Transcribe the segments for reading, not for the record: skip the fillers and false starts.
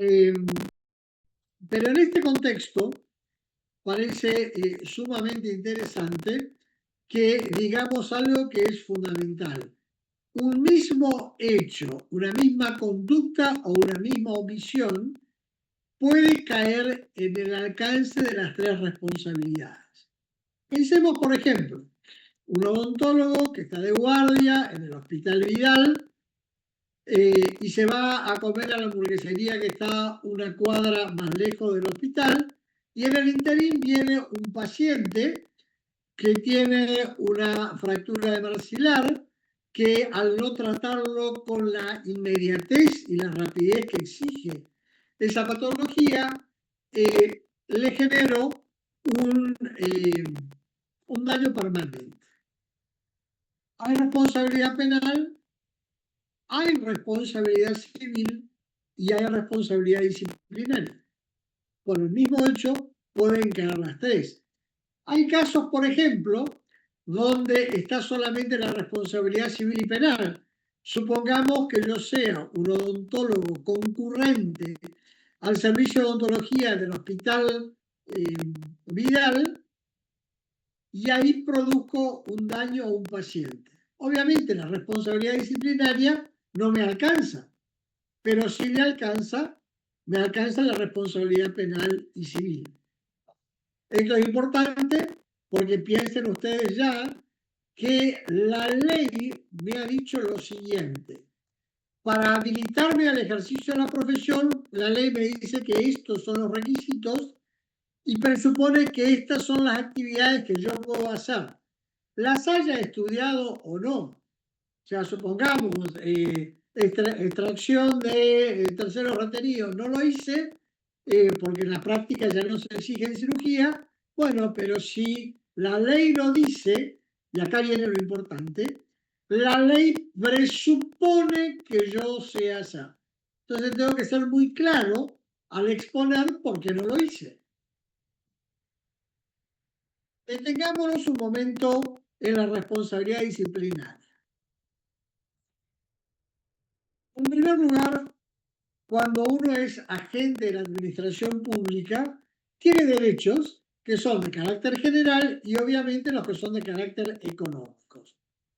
Eh, pero en este contexto parece sumamente interesante que digamos algo que es fundamental. Un mismo hecho, una misma conducta o una misma omisión puede caer en el alcance de las tres responsabilidades. Pensemos, por ejemplo, un odontólogo que está de guardia en el Hospital Vidal y se va a comer a la hamburguesería que está una cuadra más lejos del hospital, y en el interín viene un paciente que tiene una fractura de maxilar que al no tratarlo con la inmediatez y la rapidez que exige esa patología, le generó un daño permanente. Hay responsabilidad penal, hay responsabilidad civil y hay responsabilidad disciplinaria. Por el mismo hecho pueden caer las tres. Hay casos, por ejemplo, donde está solamente la responsabilidad civil y penal. Supongamos que yo sea un odontólogo concurrente al servicio de odontología del Hospital Vidal y ahí produzco un daño a un paciente. Obviamente la responsabilidad disciplinaria no me alcanza, pero sí me alcanza la responsabilidad penal y civil. Esto es importante porque piensen ustedes ya que la ley me ha dicho lo siguiente. Para habilitarme al ejercicio de la profesión, la ley me dice que estos son los requisitos y presupone que estas son las actividades que yo puedo hacer. Las haya estudiado o no. O sea, supongamos, extracción de terceros retenidos, no lo hice porque en la práctica ya no se exige en cirugía. Bueno, pero si la ley lo dice, y acá viene lo importante, la ley presupone que yo sé hacer. Entonces tengo que ser muy claro al exponer por qué no lo hice. Detengámonos un momento en la responsabilidad disciplinaria. En primer lugar, cuando uno es agente de la administración pública, tiene derechos que son de carácter general y obviamente los que son de carácter económico.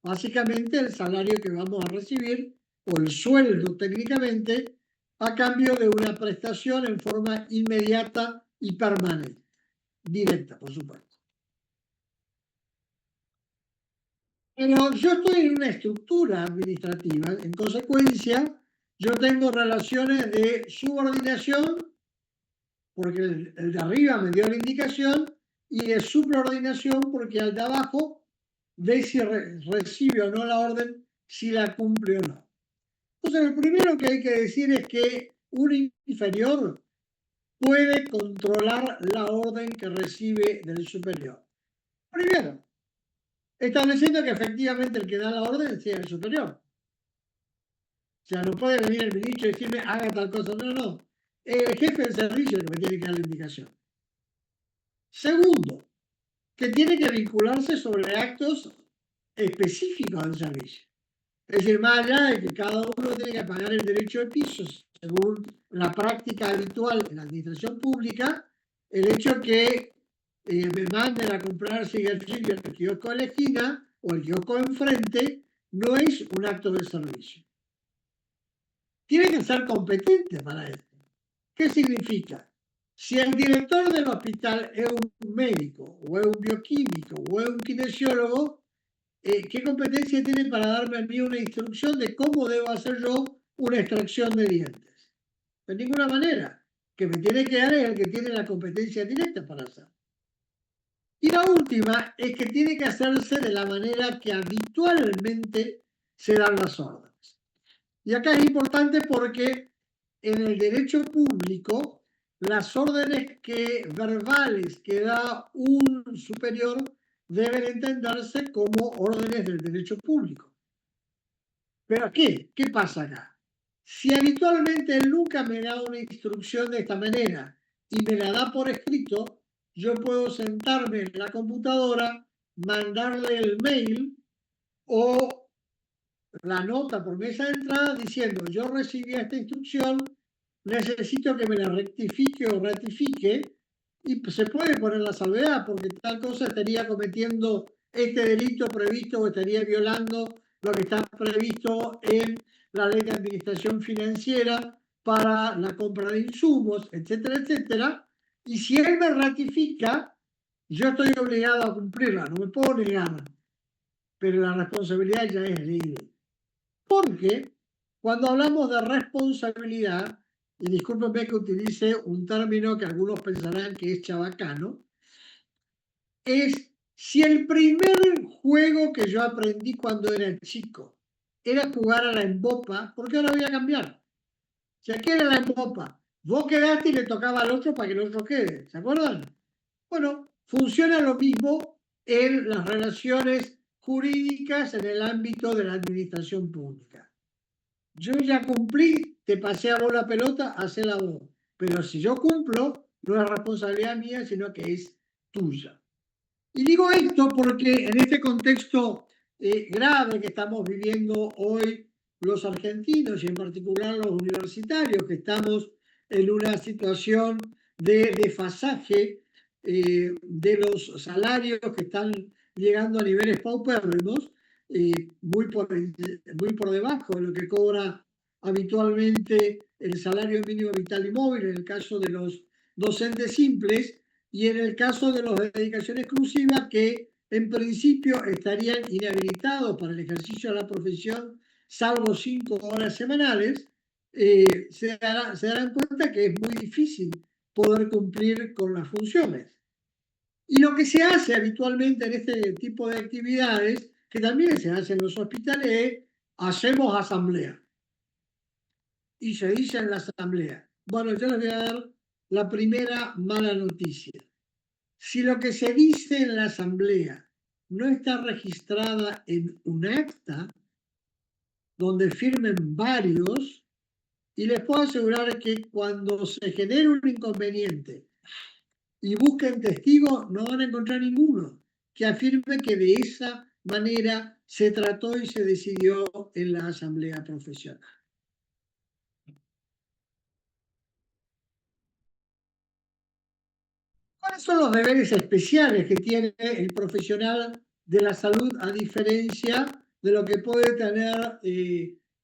Básicamente el salario que vamos a recibir o el sueldo técnicamente a cambio de una prestación en forma inmediata y permanente, directa, por supuesto. Pero yo estoy en una estructura administrativa, en consecuencia, yo tengo relaciones de subordinación, porque el de arriba me dio la indicación, y de subordinación, porque el de abajo ve si recibe o no la orden, si la cumple o no. Entonces, lo primero que hay que decir es que un inferior puede controlar la orden que recibe del superior. Primero, estableciendo que efectivamente el que da la orden sea el superior. O sea, no puede venir el ministro y decirme haga tal cosa. No, no. El jefe del servicio es el que me tiene que dar la indicación. Segundo, que tiene que vincularse sobre actos específicos del servicio. Es decir, más allá de que cada uno tiene que pagar el derecho de piso según la práctica habitual en la administración pública, el hecho que me manden a comprar cigarrillos en el kiosco de la esquina o el kiosco de enfrente no es un acto de servicio. Tiene que ser competente para esto. ¿Qué significa? Si el director del hospital es un médico, o es un bioquímico, o es un kinesiólogo, ¿qué competencia tiene para darme a mí una instrucción de cómo debo hacer yo una extracción de dientes? De ninguna manera. Que me tiene que dar es el que tiene la competencia directa para hacer. Y la última es que tiene que hacerse de la manera que habitualmente se dan las órdenes. Y acá es importante porque en el derecho público las órdenes verbales que da un superior deben entenderse como órdenes del derecho público. ¿Pero qué? ¿Qué pasa acá? Si habitualmente él nunca me da una instrucción de esta manera y me la da por escrito, yo puedo sentarme en la computadora, mandarle el mail o la nota por mesa de entrada diciendo yo recibí esta instrucción necesito que me la rectifique o ratifique, y se puede poner la salvedad, porque tal cosa estaría cometiendo este delito previsto o estaría violando lo que está previsto en la ley de administración financiera para la compra de insumos, etcétera, etcétera. Y si él me ratifica, yo estoy obligado a cumplirla, no me puedo negar, pero la responsabilidad ya es libre. Porque cuando hablamos de responsabilidad, y discúlpenme que utilice un término que algunos pensarán que es chabacano, es si el primer juego que yo aprendí cuando era chico era jugar a la embopa, ¿por qué ahora voy a cambiar? O sea, ¿qué era la embopa? Vos quedaste y le tocaba al otro para que el otro quede, ¿se acuerdan? Bueno, funciona lo mismo en las relaciones jurídicas en el ámbito de la administración pública. Yo ya cumplí, te pasé a vos la pelota, hacela vos. Pero si yo cumplo, no es responsabilidad mía, sino que es tuya. Y digo esto porque en este contexto grave que estamos viviendo hoy los argentinos y en particular los universitarios, que estamos en una situación de desfasaje de los salarios que están llegando a niveles paupérrimos, muy por debajo de lo que cobra habitualmente el salario mínimo vital y móvil en el caso de los docentes simples, y en el caso de los de dedicación exclusiva, que en principio estarían inhabilitados para el ejercicio de la profesión, salvo 5 horas semanales, se darán cuenta que es muy difícil poder cumplir con las funciones. Y lo que se hace habitualmente en este tipo de actividades, que también se hace en los hospitales, es hacemos asamblea. Y se dice en la asamblea. Bueno, yo les voy a dar la primera mala noticia. Si lo que se dice en la asamblea no está registrada en un acta donde firmen varios, y les puedo asegurar que cuando se genere un inconveniente y busquen testigos, no van a encontrar ninguno que afirme que de esa manera se trató y se decidió en la asamblea profesional. ¿Cuáles son los deberes especiales que tiene el profesional de la salud a diferencia de lo que puede tener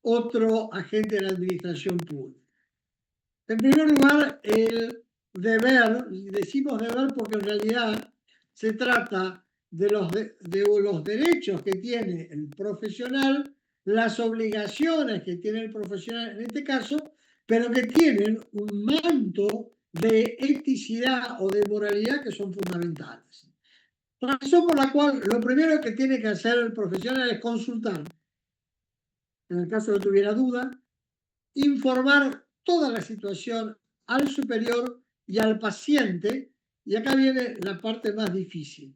otro agente de la administración pública? En primer lugar, el deber, y decimos deber porque en realidad se trata de los derechos que tiene el profesional, las obligaciones que tiene el profesional en este caso, pero que tienen un manto de eticidad o de moralidad que son fundamentales. Razón por la cual lo primero que tiene que hacer el profesional es consultar, en el caso de que tuviera duda, informar toda la situación al superior y al paciente, y acá viene la parte más difícil,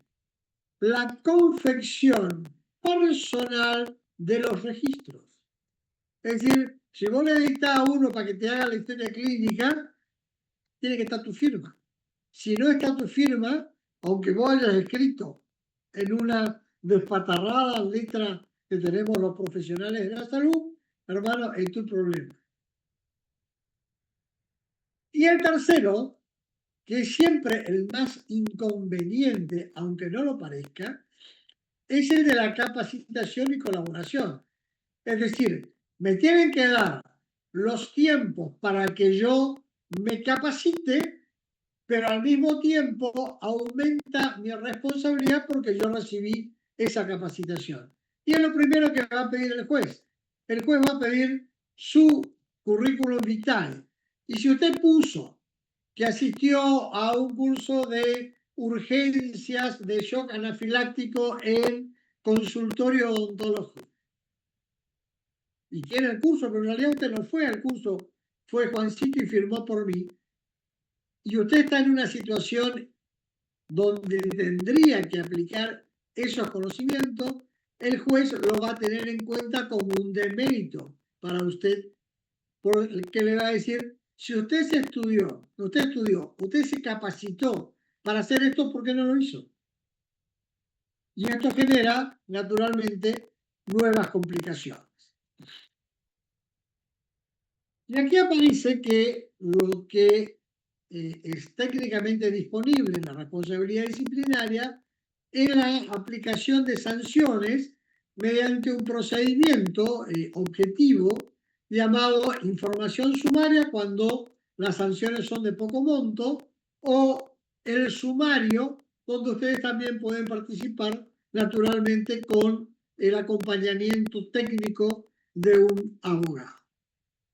la confección personal de los registros. Es decir, si vos le dictás a uno para que te haga la historia clínica, tiene que estar tu firma. Si no está tu firma, aunque vos hayas escrito en una despatarrada letra que tenemos los profesionales de la salud, hermano, es tu problema. Y el tercero, que es siempre el más inconveniente, aunque no lo parezca, es el de la capacitación y colaboración. Es decir, me tienen que dar los tiempos para que yo me capacite, pero al mismo tiempo aumenta mi responsabilidad porque yo recibí esa capacitación. Y es lo primero que va a pedir el juez. El juez va a pedir su currículum vitae. Y si usted puso que asistió a un curso de urgencias de shock anafiláctico en consultorio odontológico, y quiere el curso, pero en realidad usted no fue al curso, fue Juancito y firmó por mí, y usted está en una situación donde tendría que aplicar esos conocimientos, el juez lo va a tener en cuenta como un demérito para usted, porque le va a decir, si usted estudió, usted se capacitó para hacer esto, ¿por qué no lo hizo? Y esto genera, naturalmente, nuevas complicaciones. Y aquí aparece que lo que es técnicamente disponible en la responsabilidad disciplinaria es la aplicación de sanciones mediante un procedimiento objetivo llamado información sumaria cuando las sanciones son de poco monto, o el sumario, donde ustedes también pueden participar naturalmente con el acompañamiento técnico de un abogado.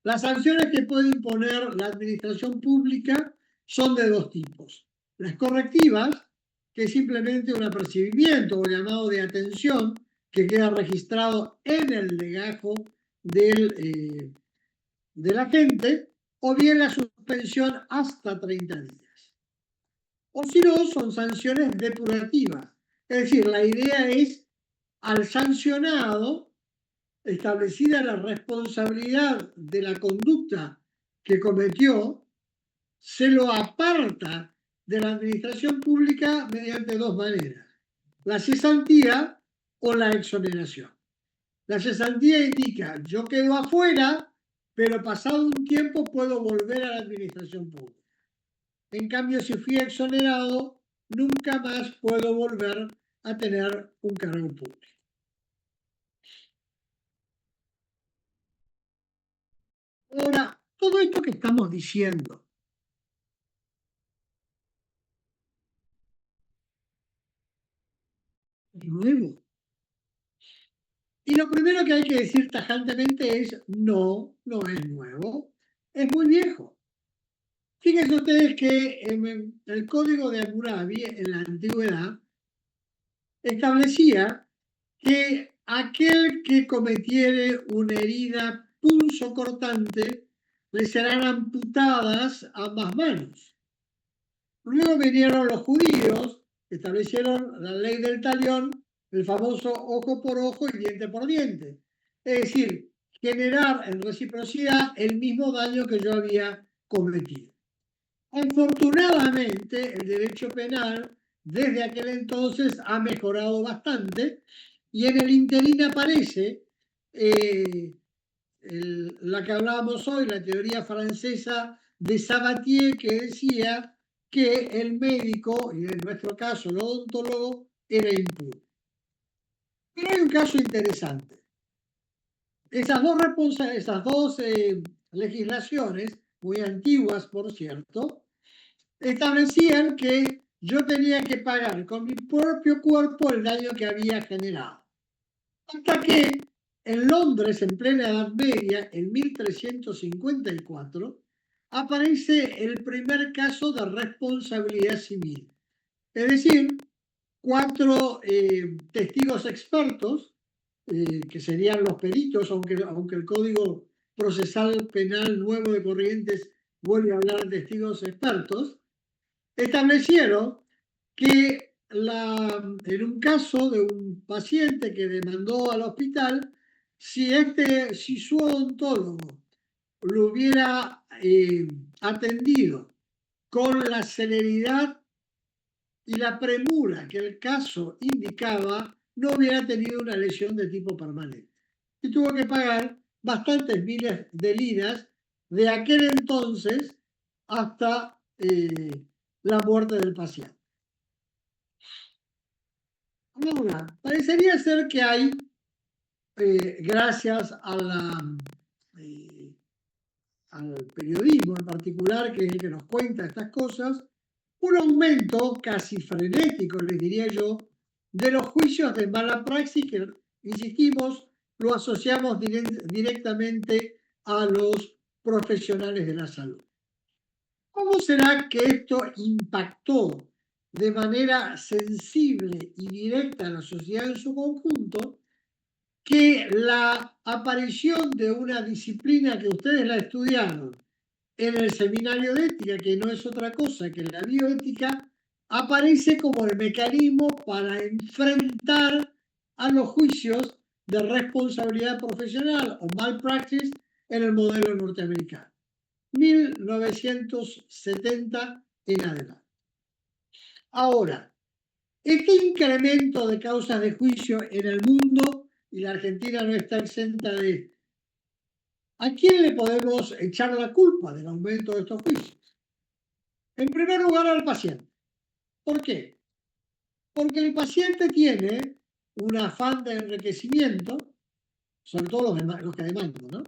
Las sanciones que puede imponer la administración pública son de dos tipos. Las correctivas, que es simplemente un apercibimiento o llamado de atención que queda registrado en el legajo del agente, o bien la suspensión hasta 30 días. O si no, son sanciones depurativas. Es decir, la idea es al sancionado, establecida la responsabilidad de la conducta que cometió, se lo aparta de la administración pública mediante dos maneras: la cesantía o la exoneración. La cesantía indica: yo quedo afuera, pero pasado un tiempo puedo volver a la administración pública. En cambio, si fui exonerado, nunca más puedo volver a tener un cargo público. Ahora, todo esto que estamos diciendo es nuevo. Y lo primero que hay que decir tajantemente es: no, no es nuevo, es muy viejo. Fíjense ustedes que en el Código de Hammurabi, en la antigüedad, establecía que aquel que cometiere una herida punzocortante le serán amputadas ambas manos. Luego vinieron los judíos, que establecieron la ley del talión, el famoso ojo por ojo y diente por diente. Es decir, generar en reciprocidad el mismo daño que yo había cometido. Afortunadamente, el derecho penal desde aquel entonces ha mejorado bastante, y en el interín aparece la que hablábamos hoy, la teoría francesa de Sabatier, que decía que el médico, y en nuestro caso el odontólogo, era impune. Pero hay un caso interesante. Esas dos legislaciones, muy antiguas por cierto, establecían que yo tenía que pagar con mi propio cuerpo el daño que había generado. Hasta que en Londres, en plena Edad Media, en 1354, aparece el primer caso de responsabilidad civil. Es decir, 4 testigos expertos, que serían los peritos, aunque el Código Procesal Penal Nuevo de Corrientes vuelve a hablar de testigos expertos, establecieron que en un caso de un paciente que demandó al hospital, si su odontólogo lo hubiera atendido con la celeridad y la premura que el caso indicaba, no hubiera tenido una lesión de tipo permanente. Y tuvo que pagar bastantes miles de liras de aquel entonces hasta la muerte del paciente. Ahora, parecería ser que hay, gracias al periodismo en particular, que es el que nos cuenta estas cosas, un aumento casi frenético, les diría yo, de los juicios de mala praxis que, insistimos, lo asociamos directamente a los profesionales de la salud. ¿Cómo será que esto impactó de manera sensible y directa a la sociedad en su conjunto, que la aparición de una disciplina que ustedes la estudiaron en el seminario de ética, que no es otra cosa que la bioética, aparece como el mecanismo para enfrentar a los juicios de responsabilidad profesional o malpractice en el modelo norteamericano? 1970 en adelante. Ahora, este incremento de causas de juicio en el mundo, y la Argentina no está exenta de ¿A quién le podemos echar la culpa del aumento de estos juicios? En primer lugar, al paciente. ¿Por qué? Porque el paciente tiene un afán de enriquecimiento, sobre todo los que demandan, ¿no?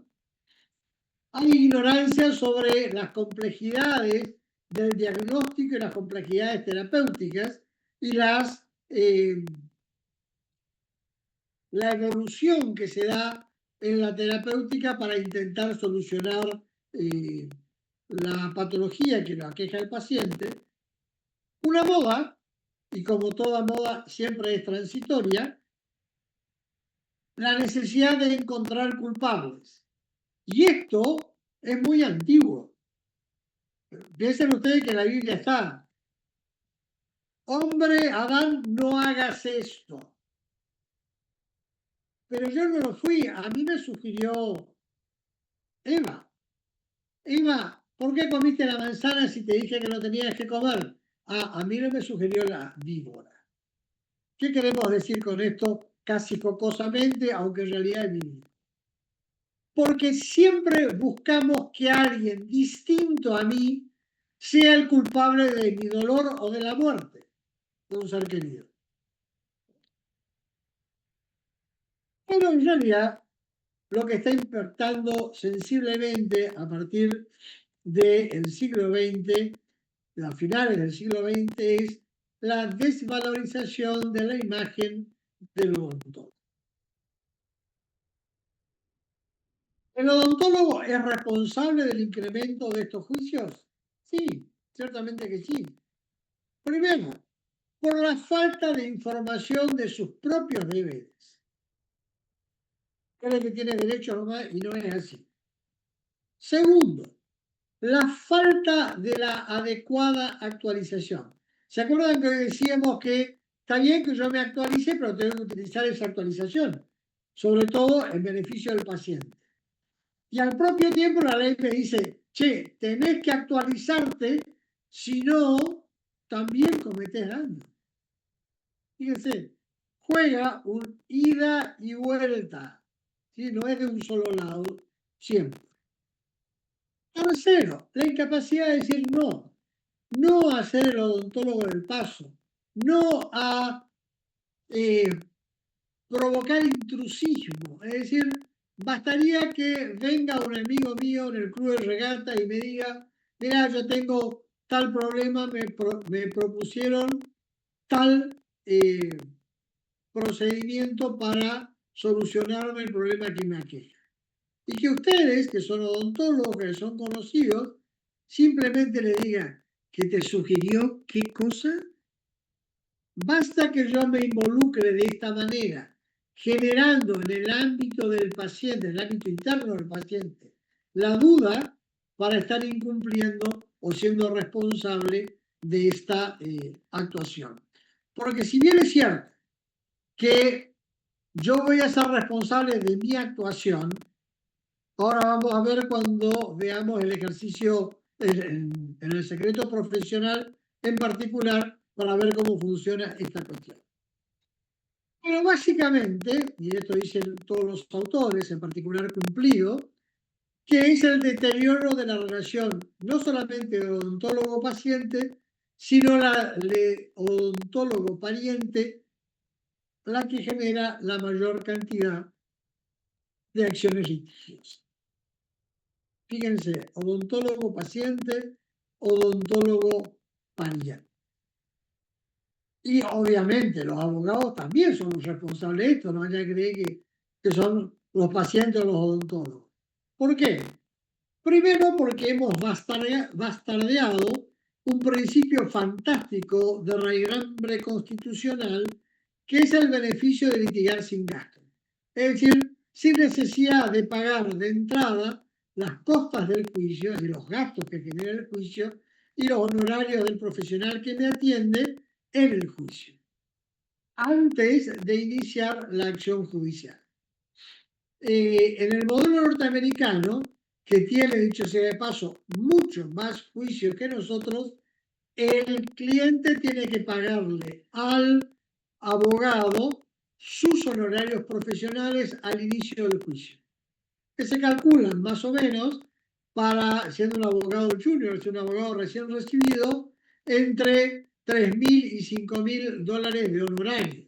Hay ignorancia sobre las complejidades del diagnóstico y las complejidades terapéuticas y la evolución que se da en la terapéutica para intentar solucionar la patología que lo aqueja al paciente. Una moda, y como toda moda siempre es transitoria, la necesidad de encontrar culpables. Y esto es muy antiguo. Piensen ustedes que en la Biblia está: hombre, Adán, no hagas esto. Pero yo no lo fui, a mí me sugirió Eva. Eva, ¿por qué comiste la manzana si te dije que no tenías que comer? A mí no me sugirió la víbora. ¿Qué queremos decir con esto? Casi jocosamente, aunque en realidad es víbora. Porque siempre buscamos que alguien distinto a mí sea el culpable de mi dolor o de la muerte de un ser querido. Pero en realidad lo que está impactando sensiblemente a partir del siglo XX, a finales del siglo XX, es la desvalorización de la imagen del odontólogo. ¿El odontólogo es responsable del incremento de estos juicios? Sí, ciertamente que sí. Primero, por la falta de información de sus propios deberes. Cree que tiene derecho nomás y no es así. Segundo, la falta de la adecuada actualización. ¿Se acuerdan que decíamos que está bien que yo me actualice, pero tengo que utilizar esa actualización, sobre todo en beneficio del paciente? Y al propio tiempo la ley me dice, che, tenés que actualizarte, si no, también cometés daño. Fíjense, juega un ida y vuelta, ¿sí? No es de un solo lado, siempre. Tercero, la incapacidad de decir no. No a ser el odontólogo del paso. No a provocar intrusismo. Es decir, bastaría que venga un amigo mío en el club de regata y me diga, mira, yo tengo tal problema, me propusieron tal procedimiento para solucionarme el problema que me aqueja. Y que ustedes, que son odontólogos, que son conocidos, simplemente le digan que te sugirió qué cosa. Basta que yo me involucre de esta manera, generando en el ámbito del paciente, en el ámbito interno del paciente, la duda para estar incumpliendo o siendo responsable de esta actuación. Porque si bien es cierto que yo voy a ser responsable de mi actuación, ahora vamos a ver cuando veamos el ejercicio en el secreto profesional en particular para ver cómo funciona esta cuestión. Pero básicamente, y esto dicen todos los autores, en particular Cumplido, que es el deterioro de la relación no solamente de odontólogo-paciente, sino la de odontólogo-pariente, la que genera la mayor cantidad de acciones litigiosas. Fíjense, odontólogo-paciente, odontólogo-pariente. Y obviamente los abogados también son los responsables de esto, no vaya a creer que son los pacientes o los odontólogos. ¿Por qué? Primero porque hemos bastardeado un principio fantástico de raigambre constitucional, que es el beneficio de litigar sin gasto. Es decir, sin necesidad de pagar de entrada las costas del juicio y los gastos que genera el juicio y los honorarios del profesional que me atiende en el juicio, antes de iniciar la acción judicial. En el modelo norteamericano, que tiene, dicho sea de paso, mucho más juicio que nosotros, el cliente tiene que pagarle al abogado sus honorarios profesionales al inicio del juicio. que se calculan más o menos para, siendo un abogado junior, siendo un abogado recién recibido, entre 3.000 y 5.000 dólares de honorarios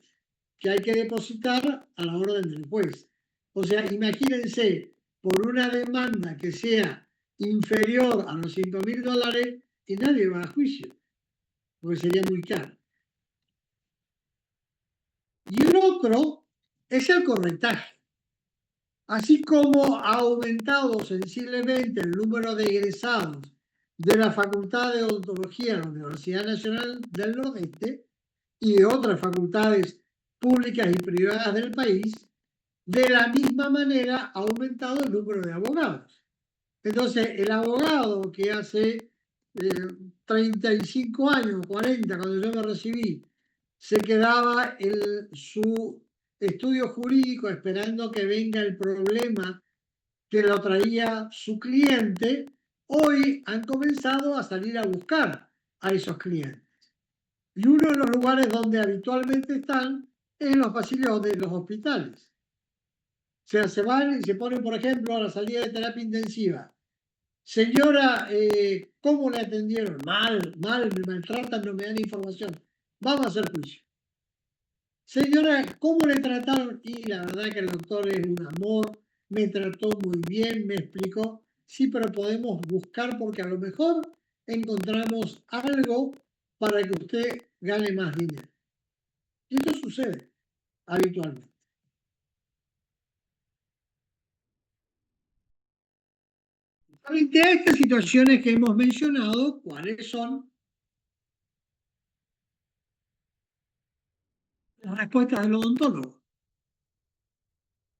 que hay que depositar a la orden del juez. O sea, imagínense, por una demanda que sea inferior a los 5.000 dólares y nadie va a juicio, porque sería muy caro. Y el otro es el corretaje. Así como ha aumentado sensiblemente el número de egresados de la Facultad de Odontología de la Universidad Nacional del Nordeste y de otras facultades públicas y privadas del país, de la misma manera ha aumentado el número de abogados. Entonces, el abogado que hace 35 años, 40, cuando yo me recibí, se quedaba en su estudio jurídico esperando que venga el problema que lo traía su cliente, hoy han comenzado a salir a buscar a esos clientes. Y uno de los lugares donde habitualmente están es en los pasillos de los hospitales. O sea, se van y se ponen, por ejemplo, a la salida de terapia intensiva. Señora, ¿cómo le atendieron? Mal, me maltratan, no me dan información. Vamos a hacer juicio. Señora, ¿cómo le trataron? Y la verdad que el doctor es un amor, me trató muy bien, me explicó. Sí, pero podemos buscar porque a lo mejor encontramos algo para que usted gane más dinero. Y esto sucede habitualmente. Frente a estas situaciones que hemos mencionado, ¿cuáles son las respuestas del odontólogo?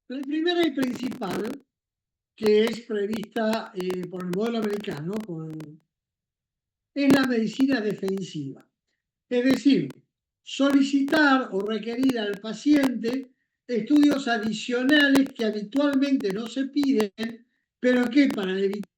La primera y principal, que es prevista por el modelo americano, es la medicina defensiva. Es decir, solicitar o requerir al paciente estudios adicionales que habitualmente no se piden, pero que para evitar